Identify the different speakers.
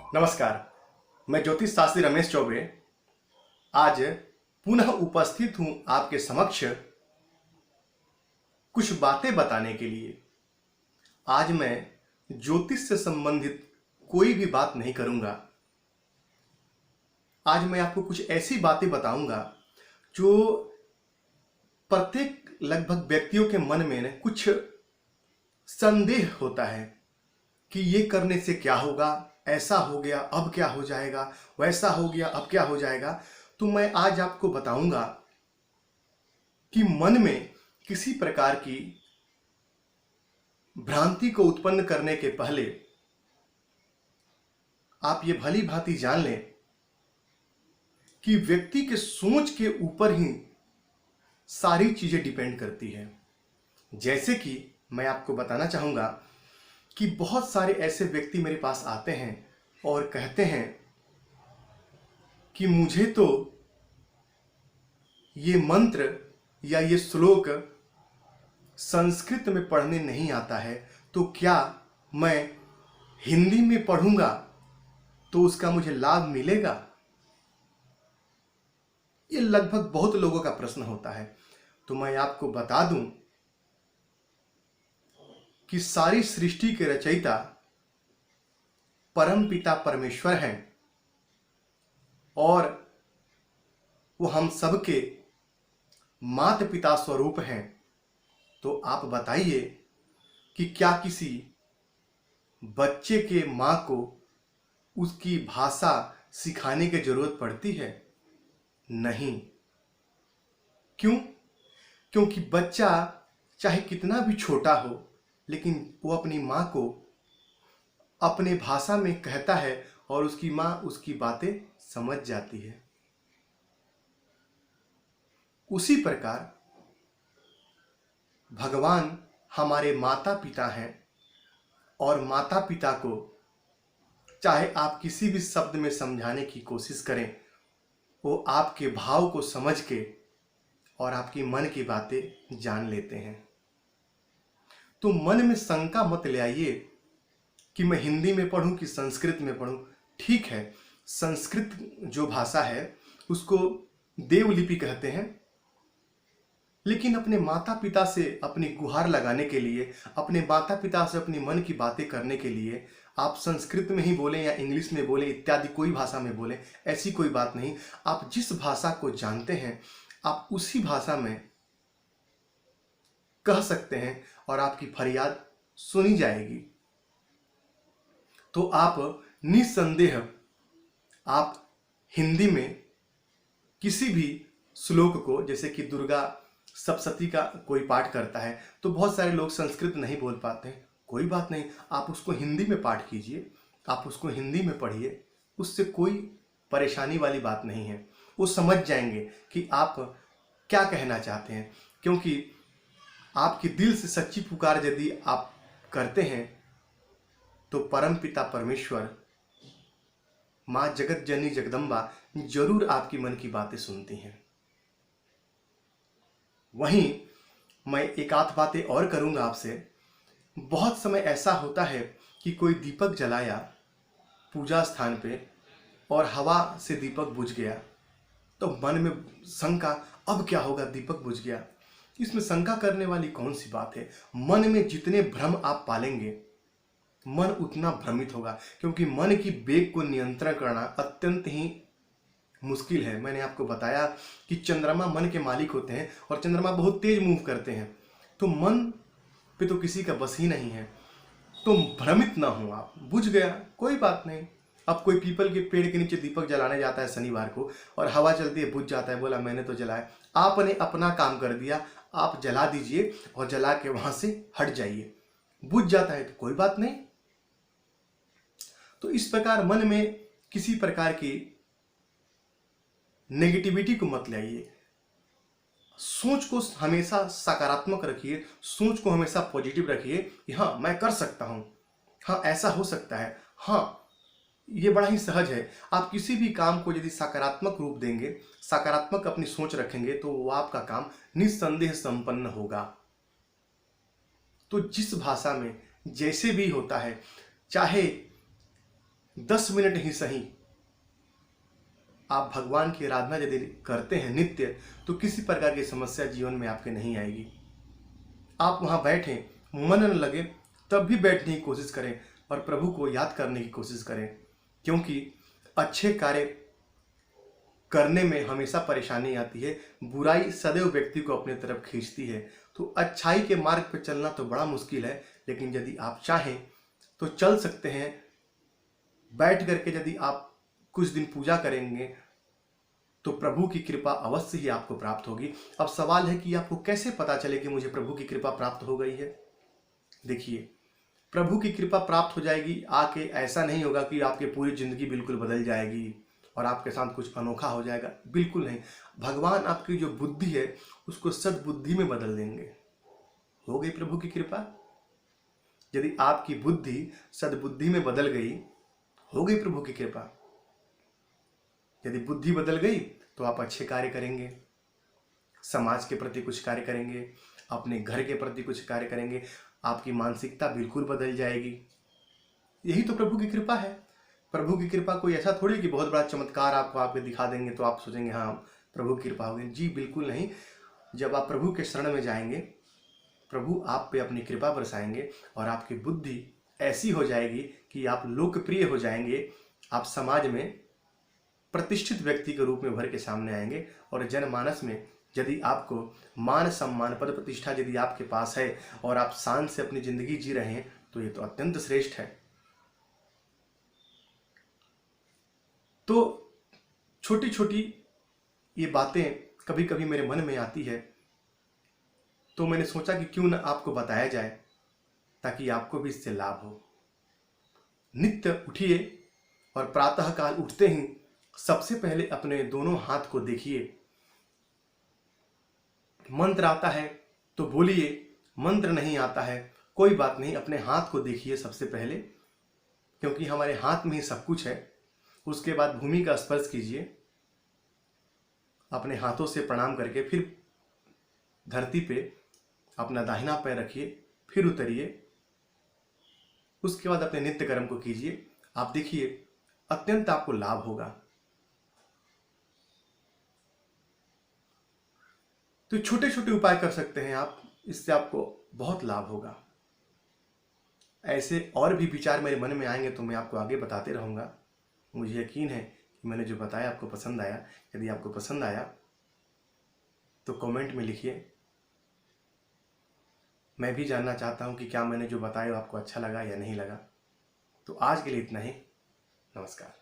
Speaker 1: नमस्कार। मैं ज्योतिष शास्त्री रमेश चौबे आज पुनः उपस्थित हूं आपके समक्ष कुछ बातें बताने के लिए। आज मैं ज्योतिष से संबंधित कोई भी बात नहीं करूंगा। आज मैं आपको कुछ ऐसी बातें बताऊंगा जो प्रत्येक लगभग व्यक्तियों के मन में कुछ संदेह होता है कि ये करने से क्या होगा, ऐसा हो गया अब क्या हो जाएगा, वैसा हो गया अब क्या हो जाएगा। तो मैं आज आपको बताऊंगा कि मन में किसी प्रकार की भ्रांति को उत्पन्न करने के पहले आप ये भली भांति जान लें कि व्यक्ति के सोच के ऊपर ही सारी चीजें डिपेंड करती है। जैसे कि मैं आपको बताना चाहूंगा कि बहुत सारे ऐसे व्यक्ति मेरे पास आते हैं और कहते हैं कि मुझे तो ये मंत्र या ये श्लोक संस्कृत में पढ़ने नहीं आता है, तो क्या मैं हिंदी में पढ़ूंगा तो उसका मुझे लाभ मिलेगा। ये लगभग बहुत लोगों का प्रश्न होता है। तो मैं आपको बता दूं कि सारी सृष्टि के रचयिता परम पिता परमेश्वर हैं और वो हम सबके माता पिता स्वरूप हैं। तो आप बताइए कि क्या किसी बच्चे के मां को उसकी भाषा सिखाने की जरूरत पड़ती है? नहीं। क्यों? क्योंकि बच्चा चाहे कितना भी छोटा हो, लेकिन वो अपनी माँ को अपने भाषा में कहता है और उसकी माँ उसकी बातें समझ जाती है। उसी प्रकार भगवान हमारे माता पिता हैं और माता पिता को चाहे आप किसी भी शब्द में समझाने की कोशिश करें, वो आपके भाव को समझ के और आपकी मन की बातें जान लेते हैं। तो मन में शंका मत ले आइए कि मैं हिंदी में पढ़ूं कि संस्कृत में पढ़ूं। ठीक है, संस्कृत जो भाषा है उसको देवलिपि कहते हैं, लेकिन अपने माता पिता से अपनी गुहार लगाने के लिए, अपने माता पिता से अपनी मन की बातें करने के लिए आप संस्कृत में ही बोलें या इंग्लिश में बोलें इत्यादि कोई भाषा में बोलें, ऐसी कोई बात नहीं। आप जिस भाषा को जानते हैं आप उसी भाषा में कह सकते हैं और आपकी फरियाद सुनी जाएगी। तो आप निसंदेह आप हिंदी में किसी भी श्लोक को, जैसे कि दुर्गा सप्तशती का कोई पाठ करता है तो बहुत सारे लोग संस्कृत नहीं बोल पाते हैं, कोई बात नहीं, आप उसको हिंदी में पाठ कीजिए, आप उसको हिंदी में पढ़िए, उससे कोई परेशानी वाली बात नहीं है। वो समझ जाएंगे कि आप क्या कहना चाहते हैं, क्योंकि आपकी दिल से सच्ची पुकार यदि आप करते हैं तो परम पिता परमेश्वर माँ जगत जननी जगदम्बा जरूर आपकी मन की बातें सुनती हैं। वहीं मैं एक आध बातें और करूंगा आपसे। बहुत समय ऐसा होता है कि कोई दीपक जलाया पूजा स्थान पे और हवा से दीपक बुझ गया, तो मन में शंका, अब क्या होगा, दीपक बुझ गया। इसमें शंका करने वाली कौन सी बात है? मन में जितने भ्रम आप पालेंगे मन उतना भ्रमित होगा, क्योंकि मन की वेग को नियंत्रण करना अत्यंत ही मुश्किल है। मैंने आपको बताया कि चंद्रमा मन के मालिक होते हैं और चंद्रमा बहुत तेज मूव करते हैं, तो मन पे तो किसी का बस ही नहीं है। तो भ्रमित ना हो आप, बुझ गया कोई बात नहीं। अब कोई पीपल के पेड़ के नीचे दीपक जलाने जाता है शनिवार को और हवा चलती है, बुझ जाता है, बोला मैंने तो जलाया। आपने अपना काम कर दिया, आप जला दीजिए और जला के वहां से हट जाइए। बुझ जाता है तो कोई बात नहीं। तो इस प्रकार मन में किसी प्रकार की नेगेटिविटी को मत लाइए। सोच को हमेशा सकारात्मक रखिए, सोच को हमेशा पॉजिटिव रखिए कि हाँ मैं कर सकता हूं, हाँ ऐसा हो सकता है, हाँ ये बड़ा ही सहज है। आप किसी भी काम को यदि सकारात्मक रूप देंगे, सकारात्मक अपनी सोच रखेंगे, तो वो आपका काम निस्संदेह संपन्न होगा। तो जिस भाषा में जैसे भी होता है, चाहे 10 मिनट ही सही आप भगवान की आराधना यदि करते हैं नित्य, तो किसी प्रकार की समस्या जीवन में आपके नहीं आएगी। आप वहाँ बैठें, मन न लगे तब भी बैठने की कोशिश करें और प्रभु को याद करने की कोशिश करें, क्योंकि अच्छे कार्य करने में हमेशा परेशानी आती है। बुराई सदैव व्यक्ति को अपने तरफ खींचती है। तो अच्छाई के मार्ग पर चलना तो बड़ा मुश्किल है, लेकिन यदि आप चाहें तो चल सकते हैं। बैठ करके यदि आप कुछ दिन पूजा करेंगे तो प्रभु की कृपा अवश्य ही आपको प्राप्त होगी। अब सवाल है कि आपको कैसे पता चले कि मुझे प्रभु की कृपा प्राप्त हो गई है। देखिए, प्रभु की कृपा प्राप्त हो जाएगी आके ऐसा नहीं होगा कि आपकी पूरी जिंदगी बिल्कुल बदल जाएगी और आपके साथ कुछ अनोखा हो जाएगा, बिल्कुल नहीं। भगवान आपकी जो बुद्धि है उसको सद्बुद्धि में बदल देंगे। हो गई प्रभु की कृपा। यदि आपकी बुद्धि सद्बुद्धि में बदल गई, हो गई प्रभु की कृपा। यदि बुद्धि बदल गई तो आप अच्छे कार्य करेंगे, समाज के प्रति कुछ कार्य करेंगे, अपने घर के प्रति कुछ कार्य करेंगे, आपकी मानसिकता बिल्कुल बदल जाएगी। यही तो प्रभु की कृपा है। प्रभु की कृपा कोई ऐसा थोड़ी कि बहुत बड़ा चमत्कार आपको आपके दिखा देंगे तो आप सोचेंगे हाँ प्रभु की कृपा होगी। जी बिल्कुल नहीं। जब आप प्रभु के शरण में जाएंगे, प्रभु आप पे अपनी कृपा बरसाएंगे और आपकी बुद्धि ऐसी हो जाएगी कि आप लोकप्रिय हो जाएंगे। आप समाज में प्रतिष्ठित व्यक्ति के रूप में उभर के सामने आएंगे और जनमानस में यदि आपको मान सम्मान पद प्रतिष्ठा यदि आपके पास है और आप शान से अपनी जिंदगी जी रहे हैं तो ये तो अत्यंत श्रेष्ठ है। तो छोटी छोटी ये बातें कभी कभी मेरे मन में आती है, तो मैंने सोचा कि क्यों न आपको बताया जाए ताकि आपको भी इससे लाभ हो। नित्य उठिए और प्रातःकाल उठते ही सबसे पहले अपने दोनों हाथ को देखिए। मंत्र आता है तो बोलिए, मंत्र नहीं आता है कोई बात नहीं, अपने हाथ को देखिए सबसे पहले, क्योंकि हमारे हाथ में ही सब कुछ है। उसके बाद भूमि का स्पर्श कीजिए, अपने हाथों से प्रणाम करके फिर धरती पे अपना दाहिना पैर रखिए, फिर उतरिए। उसके बाद अपने नित्य कर्म को कीजिए। आप देखिए अत्यंत आपको लाभ होगा। तो छोटे छोटे उपाय कर सकते हैं आप, इससे आपको बहुत लाभ होगा। ऐसे और भी विचार मेरे मन में आएंगे तो मैं आपको आगे बताते रहूँगा। मुझे यकीन है कि मैंने जो बताया आपको पसंद आया। यदि आपको पसंद आया तो कमेंट में लिखिए। मैं भी जानना चाहता हूँ कि क्या मैंने जो बताया आपको अच्छा लगा या नहीं लगा। तो आज के लिए इतना ही। नमस्कार।